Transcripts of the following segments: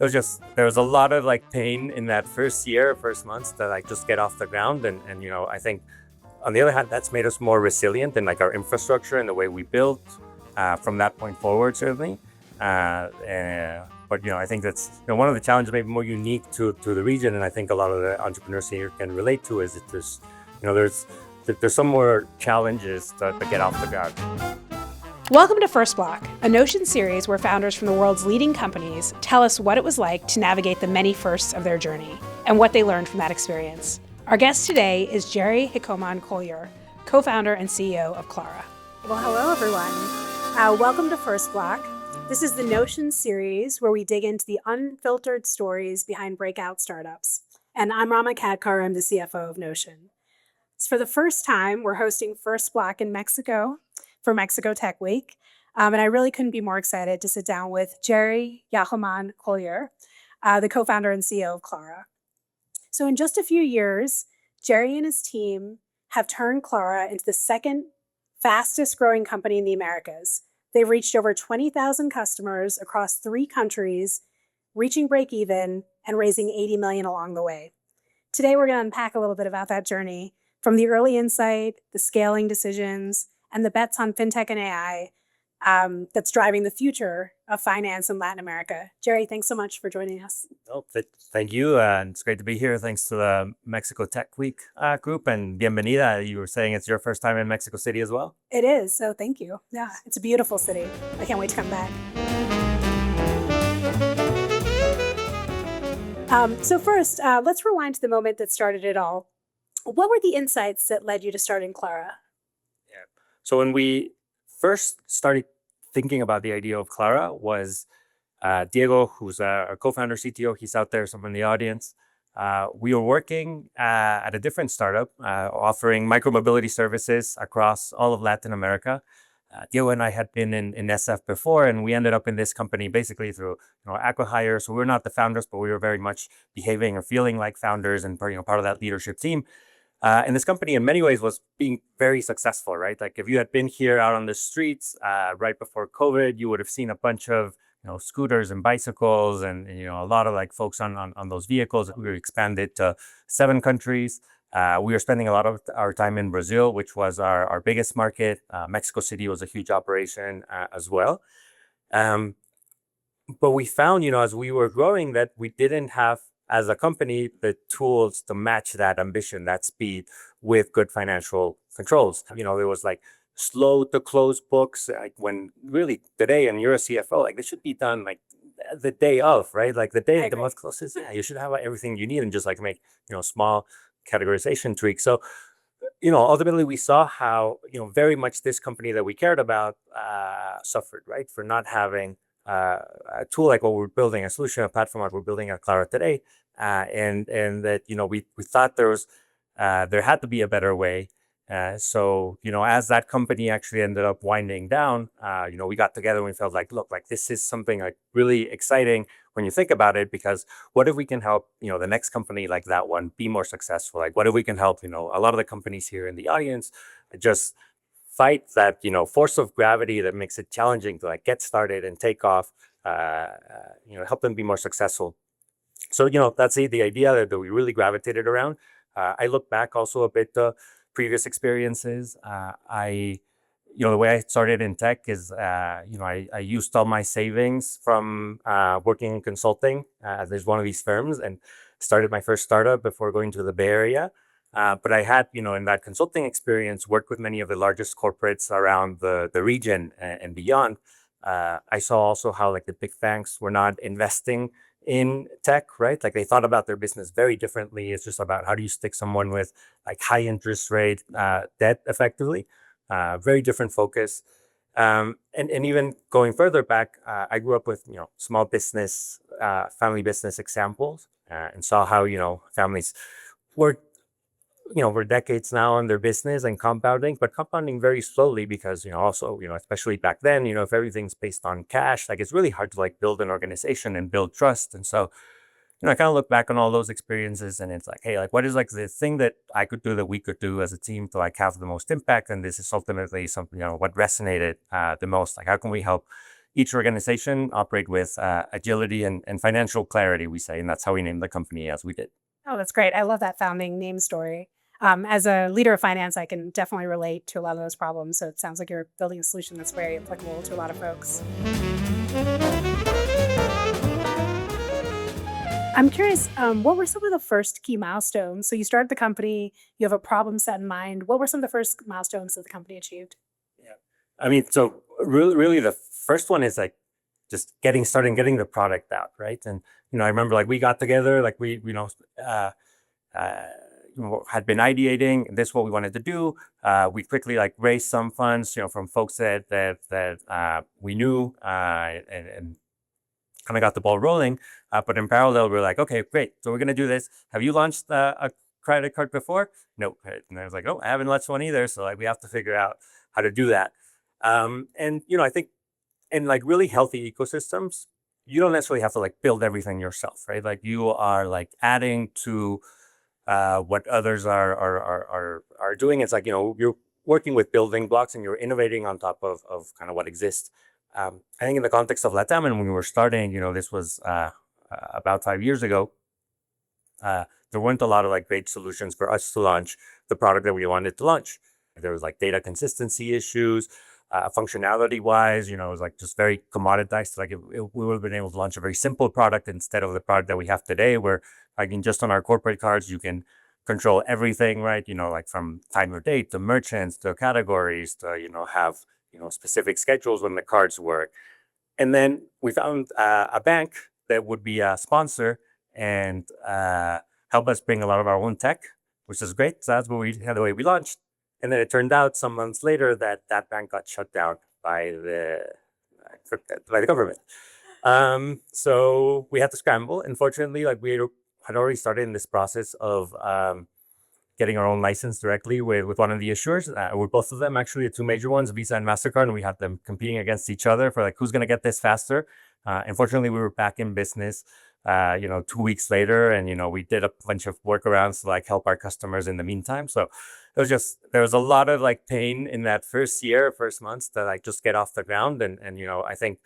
there was a lot of like pain in that first months to like just get off the ground. And I think on the other hand, that's made us more resilient in like our infrastructure and the way we built from that point forward, certainly. But I think that's one of the challenges maybe more unique to the region, and I think a lot of the entrepreneurs here can relate to is that there's some more challenges to get off the ground. Welcome to First Block, a Notion series where founders from the world's leading companies tell us what it was like to navigate the many firsts of their journey and what they learned from that experience. Our guest today is Gerry Giacomán Colyer, co-founder and CEO of Clara. Well, hello, everyone. Welcome to First Block. This is the Notion series where we dig into the unfiltered stories behind breakout startups. And I'm Rama Katkar, I'm the CFO of Notion. So for the first time, we're hosting First Block in Mexico for Mexico Tech Week. And I really couldn't be more excited to sit down with Gerry Giacomán Colyer, the co-founder and CEO of Clara. So in just a few years, Gerry and his team have turned Clara into the second fastest growing company in the Americas. They've reached over 20,000 customers across 3 countries, reaching break even and raising $80 million along the way. Today, we're going to unpack a little bit about that journey from the early insight, the scaling decisions, and the bets on fintech and AI that's driving the future of finance in Latin America. Gerry, thanks so much for joining us. Oh, thank you. And it's great to be here. Thanks to the Mexico Tech Week group, and bienvenida. You were saying it's your first time in Mexico City as well? It is, so thank you. Yeah, it's a beautiful city. I can't wait to come back. So first, let's rewind to the moment that started it all. What were the insights that led you to starting Clara? Yeah. So when we first started thinking about the idea of Clara was Diego, who's our co-founder, CTO. He's out there, someone in the audience. We were working at a different startup offering micromobility services across all of Latin America. Diego and I had been in SF before, and we ended up in this company basically through acqui-hire. So we were not the founders, but we were very much behaving or feeling like founders and part of that leadership team. And this company in many ways was being very successful, right? Like if you had been here out on the streets right before COVID, you would have seen a bunch of scooters and bicycles and a lot of like folks on those vehicles. We expanded to 7 countries. We were spending a lot of our time in Brazil, which was our biggest market. Mexico City was a huge operation as well. But we found, as we were growing, that we didn't have, as a company, the tools to match that ambition, that speed with good financial controls. It was like slow to close books, like when really today, and you're a CFO, like this should be done like the day of, right? Like the day the month closes, you should have everything you need and just like make, small categorization tweaks. So, ultimately we saw how, very much this company that we cared about suffered, right? For not having a tool like what we're building, a solution, a platform like we're building at Clara today. And that, we thought there had to be a better way. So, as that company actually ended up winding down, we got together and we felt like, look, like this is something like really exciting when you think about it, because what if we can help, the next company like that one be more successful? Like, what if we can help, a lot of the companies here in the audience just fight that, force of gravity that makes it challenging to like get started and take off, help them be more successful. So, that's the idea that we really gravitated around. I look back also a bit to previous experiences. The way I started in tech is, I used all my savings from working in consulting. There's one of these firms, and started my first startup before going to the Bay Area. But I had, in that consulting experience, worked with many of the largest corporates around the region and beyond. I saw also how like the big banks were not investing in tech, right? Like they thought about their business very differently. It's just about how do you stick someone with like high interest rate debt effectively. Very different focus. And even going further back, I grew up with, small business, family business examples and saw how, families worked for decades now on their business and compounding, but compounding very slowly because, also, especially back then, if everything's based on cash, like it's really hard to like build an organization and build trust. And so, I kind of look back on all those experiences and it's like, hey, like what is like the thing that I could do that we could do as a team to like have the most impact? And this is ultimately something, what resonated the most. Like how can we help, each organization operate with agility and financial clarity, we say, and that's how we named the company as we did. Oh, that's great. I love that founding name story. As a leader of finance, I can definitely relate to a lot of those problems. So it sounds like you're building a solution that's very applicable to a lot of folks. I'm curious, what were some of the first key milestones? So you started the company, you have a problem set in mind. What were some of the first milestones that the company achieved? Yeah. I mean, so really the first one is like just getting started and getting the product out, right? And, I remember like we got together, like uh, uh, had been ideating, this is what we wanted to do. We quickly like raised some funds, from folks that we knew, and kind of got the ball rolling. But in parallel, we're like, okay, great. So we're going to do this. Have you launched a credit card before? No. And I was like, oh, I haven't launched one either. So like, we have to figure out how to do that. And, I think in like really healthy ecosystems, you don't necessarily have to like build everything yourself, right? Like you are like adding to what others are doing. It's like, you're working with building blocks and you're innovating on top of kind of what exists. I think in the context of LATAM, and when we were starting, this was about 5 years ago, there weren't a lot of like great solutions for us to launch the product that we wanted to launch. There was like data consistency issues, functionality wise, it was like just very commoditized. Like we would have been able to launch a very simple product instead of the product that we have today, where like just on our corporate cards, you can control everything, right? Like from time of date to merchants to categories to, have, specific schedules when the cards work. And then we found a bank that would be a sponsor and help us bring a lot of our own tech, which is great. So that's the way we launched. And then it turned out some months later that that bank got shut down by the government. So we had to scramble. Unfortunately, like we had already started in this process of getting our own license directly with one of the issuers, with both of them, actually, the two major ones, Visa and MasterCard, and we had them competing against each other for like, who's going to get this faster? Unfortunately, we were back in business, 2 weeks later, and, we did a bunch of workarounds to like help our customers in the meantime. So there was a lot of like pain in that first months to like just get off the ground. And I think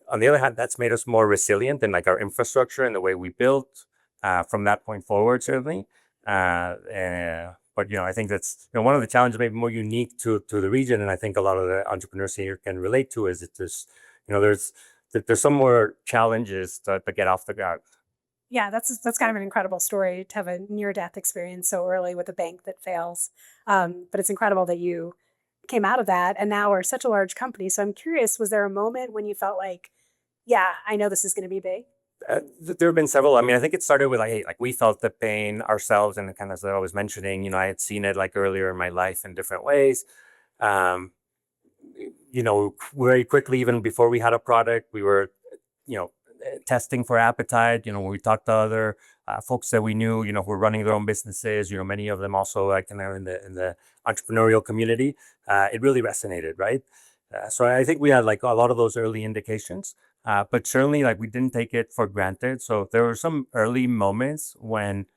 on the other hand, that's made us more resilient in like our infrastructure and the way we built from that point forward, certainly. But I think that's one of the challenges maybe more unique to the region, and I think a lot of the entrepreneurs here can relate to is that there's some more challenges to get off the ground. Yeah, that's kind of an incredible story to have a near-death experience so early with a bank that fails. But it's incredible that you came out of that and now are such a large company. So I'm curious, was there a moment when you felt like, yeah, I know this is going to be big? There have been several. I mean, I think it started with like, hey, like we felt the pain ourselves, and kind of as I was mentioning, I had seen it like earlier in my life in different ways. Um, Very quickly, even before we had a product, we were, testing for appetite. When we talked to other folks that we knew, who were running their own businesses, many of them also like in the entrepreneurial community, it really resonated, right? So I think we had like a lot of those early indications. But certainly, like we didn't take it for granted. So there were some early moments when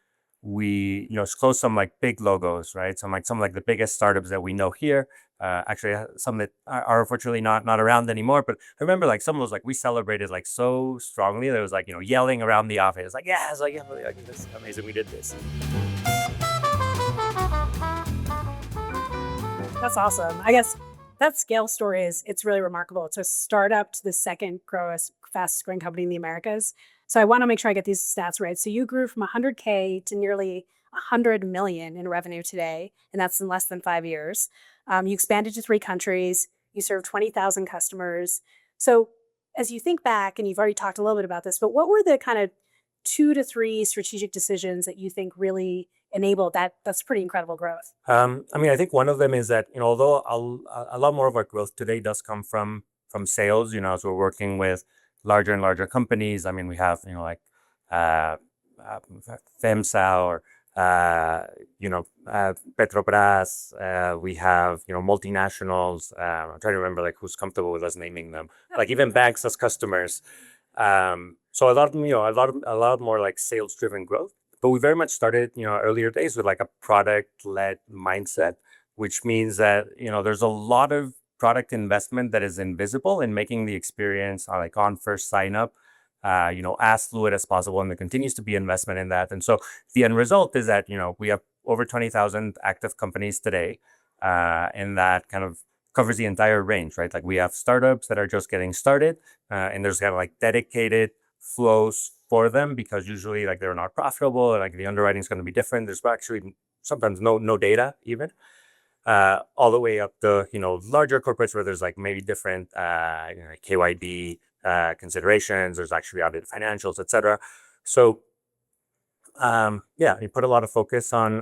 we, closed some like big logos, right? Some like the biggest startups that we know here. Actually, some that are unfortunately not around anymore. But I remember like some of those like we celebrated like so strongly that it was like yelling around the office, like yeah, it's like yeah, like, this is amazing, we did this. That's awesome. I guess that scale story it's really remarkable. It's a startup to the second fastest growing company in the Americas. So I want to make sure I get these stats right. So you grew from 100K to nearly 100 million in revenue today, and that's in less than 5 years. You expanded to 3 countries. You serve 20,000 customers. So as you think back, and you've already talked a little bit about this, but what were the kind of 2 to 3 strategic decisions that you think really enabled that? That's pretty incredible growth. I mean, I think one of them is that although a lot more of our growth today does come from sales, as we're working with larger and larger companies. I mean, we have like uh, FEMSA or Petrobras. We have multinationals. I'm trying to remember like who's comfortable with us naming them. Like even banks as customers. So a lot more like sales driven growth. But we very much started, earlier days with like a product led mindset, which means that, there's a lot of product investment that is invisible and making the experience like on first sign up, as fluid as possible. And there continues to be investment in that. And so the end result is that, we have over 20,000 active companies today. And that kind of covers the entire range, right? Like we have startups that are just getting started, and there's kind of like dedicated flows for them because usually like they're not profitable and like the underwriting is going to be different. There's actually sometimes no data even. All the way up to larger corporates where there's like maybe different KYB considerations. There's actually audited financials, etc. So you put a lot of focus on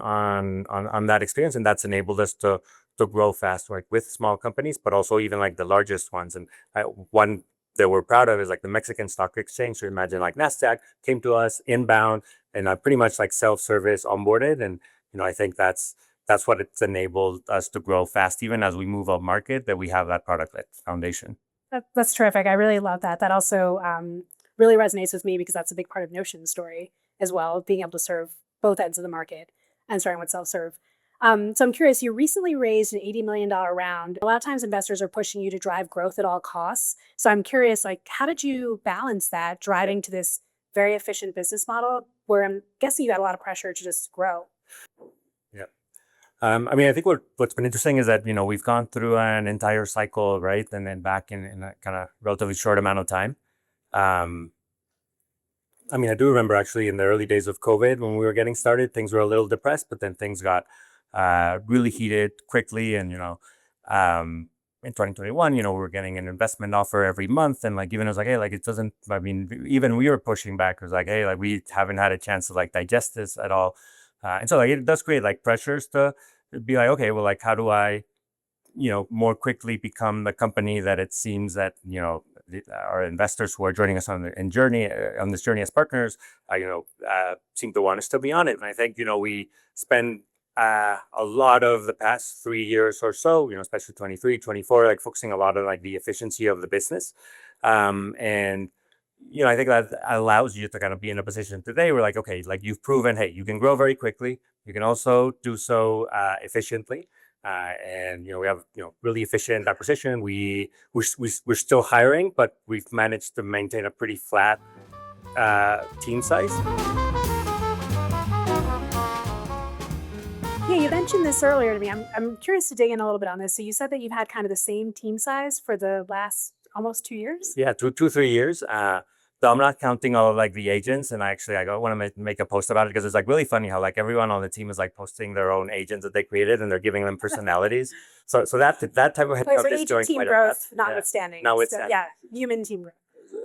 that experience, and that's enabled us to grow fast, like with small companies, but also even like the largest ones. And one that we're proud of is like the Mexican Stock Exchange. So imagine like NASDAQ came to us inbound and pretty much like self-service onboarded. And I think that's what it's enabled us to grow fast, even as we move up market, that we have that product-led foundation. That's terrific. I really love that. That also really resonates with me because that's a big part of Notion's story as well, being able to serve both ends of the market and starting with self-serve. So I'm curious, you recently raised an $80 million round. A lot of times investors are pushing you to drive growth at all costs. So I'm curious, like, how did you balance that driving to this very efficient business model where I'm guessing you had a lot of pressure to just grow? Yeah. I think what's been interesting is that, we've gone through an entire cycle, right? And then back in a kind of relatively short amount of time. I do remember actually in the early days of COVID when we were getting started, things were a little depressed, but then things got really heated quickly. And, in 2021, we were getting an investment offer every month. And like, even I was like, hey, like it doesn't, even we were pushing back. It was like, hey, like we haven't had a chance to like digest this at all. And so like, it does create like pressures to be like, okay, well, like, how do I, more quickly become the company that it seems that, our investors who are joining us on this journey as partners, seem to want us to be on it. And I think, we spend a lot of the past 3 years or so, especially 23, 24, like focusing a lot on like the efficiency of the business. And I think that allows you to kind of be in a position today where like, okay, like you've proven, hey, you can grow very quickly. You can also do so efficiently. And we have really efficient acquisition. We're still hiring, but we've managed to maintain a pretty flat team size. Yeah, you mentioned this earlier to me. I'm curious to dig in a little bit on this. So you said that you've had kind of the same team size for the last almost 2 years? Yeah, 3 years. So I'm not counting all of like the agents, and I want to make a post about it because it's like really funny how like everyone on the team is like posting their own agents that they created and they're giving them personalities. So that type of headcount is going team quite growth, a lot. notwithstanding. Notwithstanding. So, human team growth.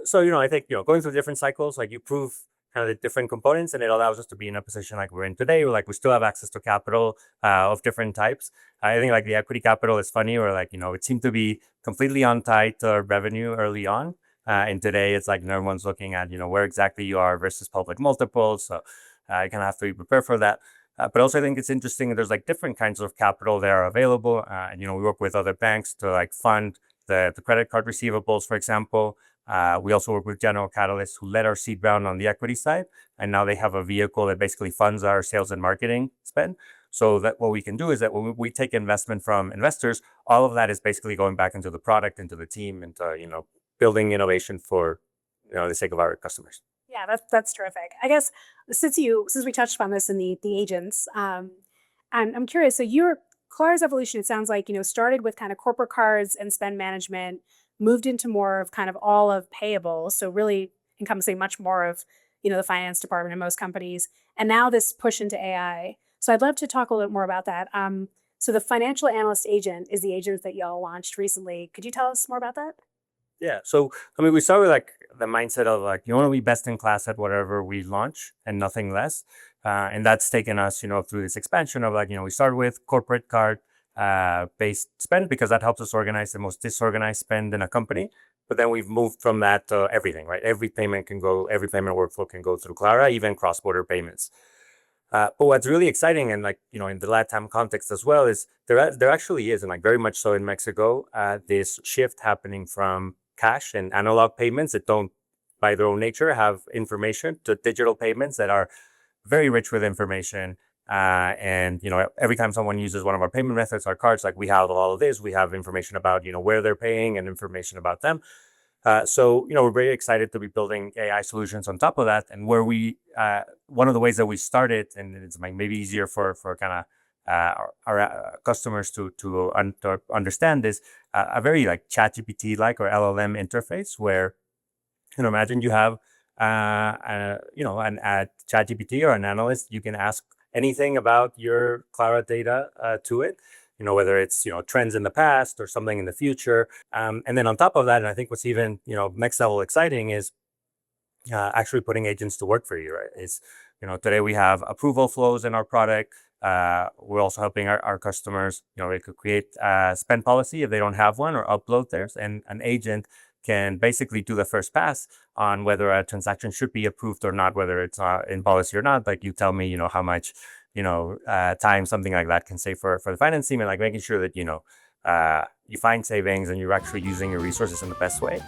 So I think going through different cycles, like you prove kind of the different components, and it allows us to be in a position like we're in today, where like we still have access to capital of different types. I think like the equity capital is funny, where like it seemed to be completely untied to revenue early on. And today it's like everyone's looking at, where exactly you are versus public multiples. So you kind of have to be prepared for that. But also I think it's interesting that there's like different kinds of capital that are available. And, we work with other banks to like fund the credit card receivables, for example. We also work with General Catalyst, who led our seed round on the equity side. And now they have a vehicle that basically funds our sales and marketing spend. So that what we can do is that when we take investment from investors, all of that is basically going back into the product, into the team, into, building innovation for the sake of our customers. Yeah, that's terrific. I guess since we touched upon this in the agents, and I'm curious. So Clara's evolution, it sounds like started with kind of corporate cards and spend management, moved into more of kind of all of payables. So really encompassing much more of the finance department in most companies, and now this push into AI. So I'd love to talk a little bit more about that. So the financial analyst agent is the agent that y'all launched recently. Could you tell us more about that? Yeah. So, we start with like the mindset of like, you want to be best in class at whatever we launch and nothing less. And that's taken us, through this expansion of like, we started with corporate card based spend because that helps us organize the most disorganized spend in a company. But then we've moved from that to everything, right? Every payment workflow can go through Clara, even cross-border payments. But what's really exciting and like, in the LATAM context as well is there actually is, and like very much so in Mexico, this shift happening from cash and analog payments that don't, by their own nature, have information to digital payments that are very rich with information And every time someone uses one of our payment methods, our cards, like we have all of this, we have information about where they're paying and information about them. So we're very excited to be building AI solutions on top of that. And where we one of the ways that we started, and it's like maybe easier for kind of our customers to understand, is a very like ChatGPT like or LLM interface where imagine you have an ChatGPT or an analyst. You can ask anything about your Clara data to it. Whether it's trends in the past or something in the future. And then on top of that, and I think what's even next level exciting is actually putting agents to work for you. Right? Is today we have approval flows in our product. We're also helping our customers. They could create a spend policy if they don't have one, or upload theirs, and an agent can basically do the first pass on whether a transaction should be approved or not, whether it's in policy or not. Like you tell me, how much, time something like that can save for the finance team, and like making sure that, you find savings and you're actually using your resources in the best way.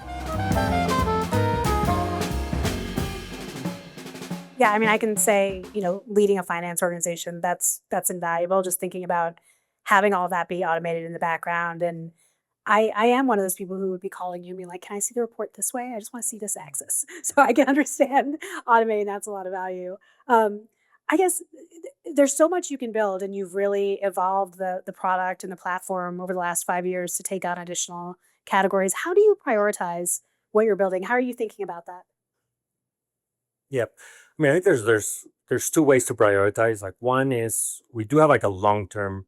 Yeah, I mean, I can say, leading a finance organization, that's invaluable. Just thinking about having all of that be automated in the background. And I am one of those people who would be calling you and be like, can I see the report this way? I just want to see this axis. So I can understand automating. That's a lot of value. I guess there's so much you can build, and you've really evolved the product and the platform over the last 5 years to take on additional categories. How do you prioritize what you're building? How are you thinking about that? Yep. I mean, I think there's two ways to prioritize. Like one is we do have like a long-term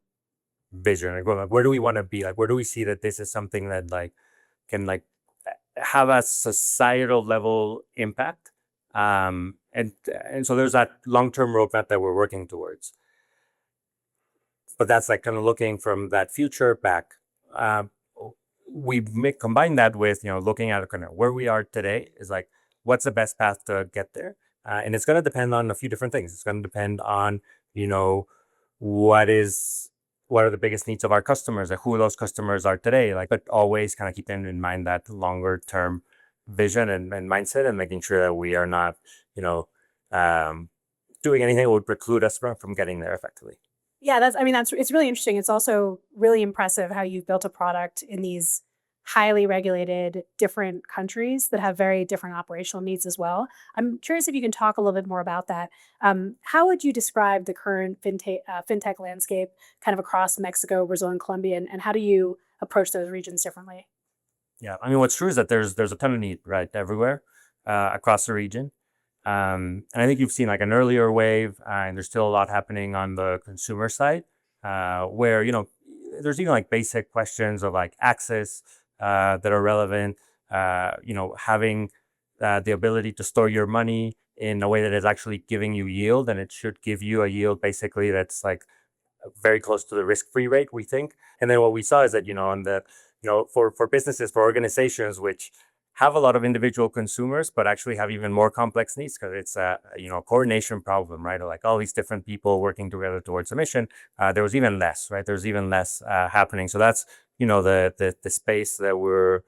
vision. Like, where do we want to be? Like, where do we see that this is something that like can like have a societal level impact? And so there's that long-term roadmap that we're working towards. But that's like kind of looking from that future back. We combine that with looking at kind of where we are today is like what's the best path to get there, and it's going to depend on a few different things. It's going to depend on what are the biggest needs of our customers, like who those customers are today, like, but always kind of keeping in mind that longer term vision and mindset, and making sure that we are not doing anything that would preclude us from getting there effectively. Yeah, it's really interesting. It's also really impressive how you've built a product in these highly regulated different countries that have very different operational needs as well. I'm curious if you can talk a little bit more about that. How would you describe the current fintech landscape kind of across Mexico, Brazil, and Colombia, and how do you approach those regions differently? Yeah, I mean, what's true is that there's a ton of need right everywhere across the region. And I think you've seen like an earlier wave, and there's still a lot happening on the consumer side, where there's even like basic questions of like access that are relevant. Having the ability to store your money in a way that is actually giving you yield, and it should give you a yield basically that's like very close to the risk-free rate, we think. And then what we saw is that on the for businesses, for organizations which have a lot of individual consumers, but actually have even more complex needs because it's a coordination problem, right? Or like all these different people working together towards a mission. There was even less, right? There's even less happening. So that's the space that we're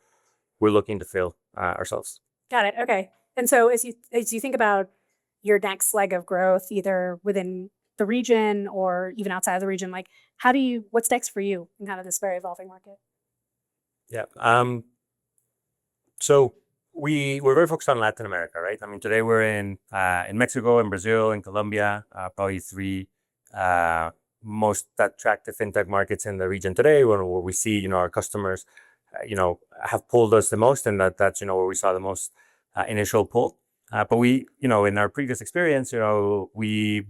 looking to fill ourselves. Got it. Okay. And so as you think about your next leg of growth, either within the region or even outside of the region, like what's next for you in kind of this very evolving market? Yeah. So we're very focused on Latin America, right? I mean, today we're in Mexico, in Brazil, in Colombia, probably three most attractive fintech markets in the region today, where we see our customers, have pulled us the most, and that's where we saw the most initial pull. But we, in our previous experience, we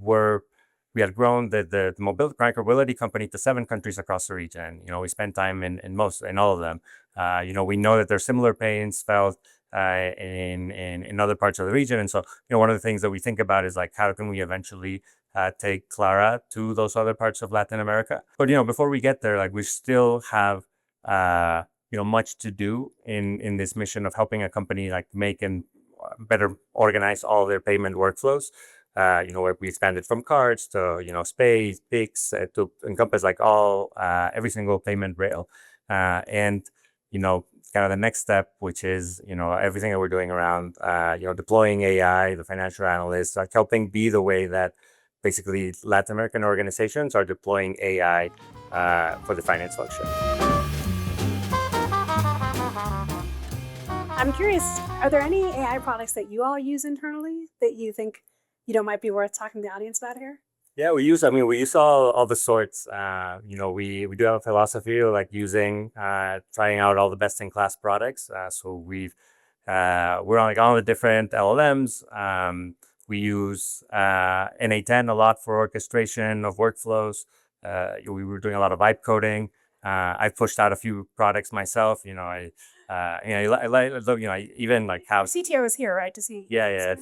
had grown the micromobility company to 7 countries across the region. We spent time in all of them. We know that there's similar pains felt in other parts of the region. And so, one of the things that we think about is like, how can we eventually take Clara to those other parts of Latin America? But, before we get there, like we still have, much to do in this mission of helping a company like make and better organize all their payment workflows. Where we expanded from cards to, Space, Pix, to encompass like every single payment rail. And, kind of the next step, which is, everything that we're doing around, deploying AI, the financial analysts, like helping be the way that basically Latin American organizations are deploying AI for the finance function. I'm curious, are there any AI products that you all use internally that you think might be worth talking to the audience about here? Yeah, we use all the sorts. We do have a philosophy of like trying out all the best in class products. So we're on like all the different LLMs. We use NA10 a lot for orchestration of workflows. We were doing a lot of vibe coding. I've pushed out a few products myself. I love, I even like have CTO is here, right? To see. yeah.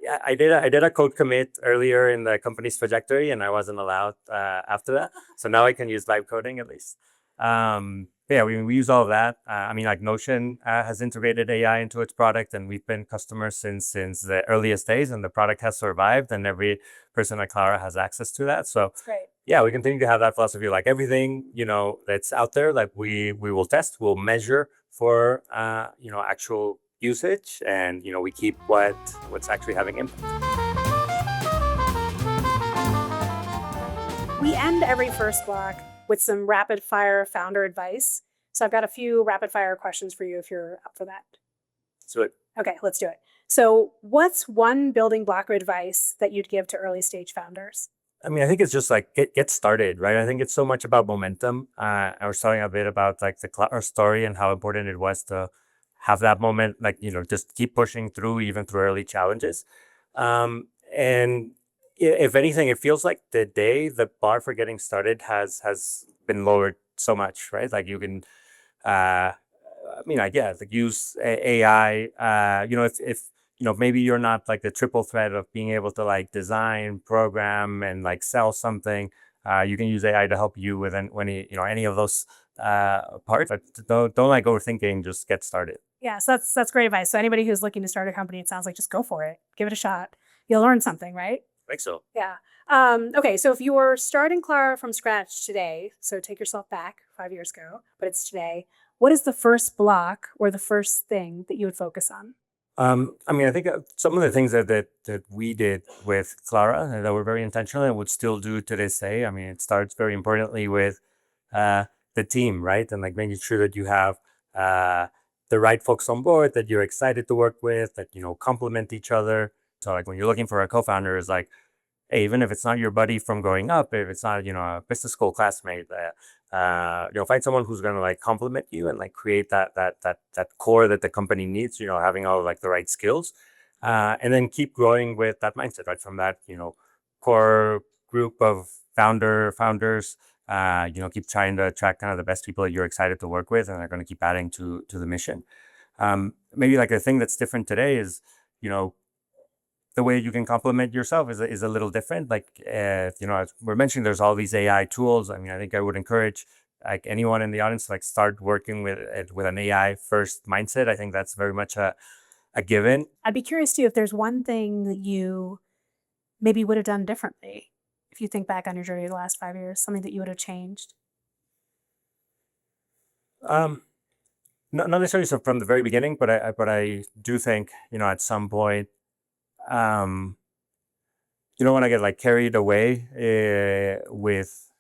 Yeah, I did a code commit earlier in the company's trajectory, and I wasn't allowed after that. So now I can use live coding at least. Yeah, we use all of that. Like Notion has integrated AI into its product, and we've been customers since the earliest days, and the product has survived, and every person at Clara has access to that. So that's great. Yeah, we continue to have that philosophy. Like everything, that's out there, like we will test, we'll measure for actual usage, and we keep what's actually having impact. We end every first block with some rapid fire founder advice. So I've got a few rapid fire questions for you if you're up for that. Let's do it. Okay, let's do it. So what's one building block of advice that you'd give to early stage founders? I think it's just like get started, right? I think it's so much about momentum. I was talking a bit about like the Clara story and how important it was to have that moment, like, just keep pushing through even through early challenges. And if anything, it feels like the bar for getting started has been lowered so much, right? Like you can, like use AI, if maybe you're not like the triple threat of being able to like design, program, and like sell something. You can use AI to help you with any of those parts. But don't like overthinking. Just get started. Yeah, so that's great advice. So anybody who's looking to start a company, it sounds like just go for it, give it a shot. You'll learn something, right? I think so. Yeah. Okay, so if you were starting Clara from scratch today, so take yourself back 5 years ago, but it's today. What is the first block or the first thing that you would focus on? I think some of the things that we did with Clara that were very intentional and would still do to this day. It starts very importantly with the team, right? And like making sure that you have the right folks on board that you're excited to work with, that complement each other. So like when you're looking for a co-founder, is like, hey, even if it's not your buddy from growing up, if it's not a business school classmate, find someone who's going to like complement you and like create that core that the company needs. Having all like the right skills, and then keep growing with that mindset, right? From that core group of founders. Keep trying to attract kind of the best people that you're excited to work with, and they're going to keep adding to the mission. Maybe like the thing that's different today is the way you can complement yourself is a little different. Like, as we're mentioning, there's all these AI tools. I think I would encourage like anyone in the audience to like start working with an AI first mindset. I think that's very much a given. I'd be curious too, if there's one thing that you maybe would have done differently, if you think back on your journey the last 5 years, something that you would have changed. Not necessarily from the very beginning, but I do think, at some point, you don't want to get like carried away with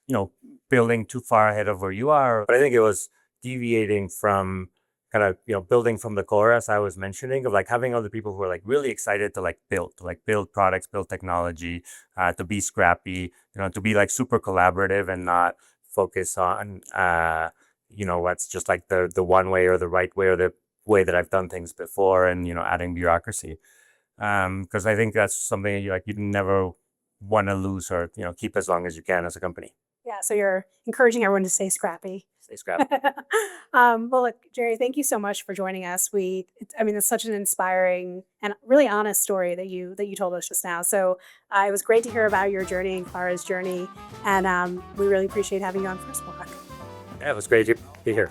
building too far ahead of where you are. But I think it was deviating from kind of building from the core, as I was mentioning, of like having other people who are like really excited to like build products, build technology, to be scrappy, to be like super collaborative and not focus on what's just like the one way or the right way or the way that I've done things before, and adding bureaucracy. Because I think that's something you never want to lose or keep as long as you can as a company. Yeah, so you're encouraging everyone to stay scrappy. Stay scrappy. Well, look, Gerry, thank you so much for joining us. It's such an inspiring and really honest story that you told us just now. So it was great to hear about your journey and Clara's journey, and we really appreciate having you on First Block. Yeah, it was great to be here.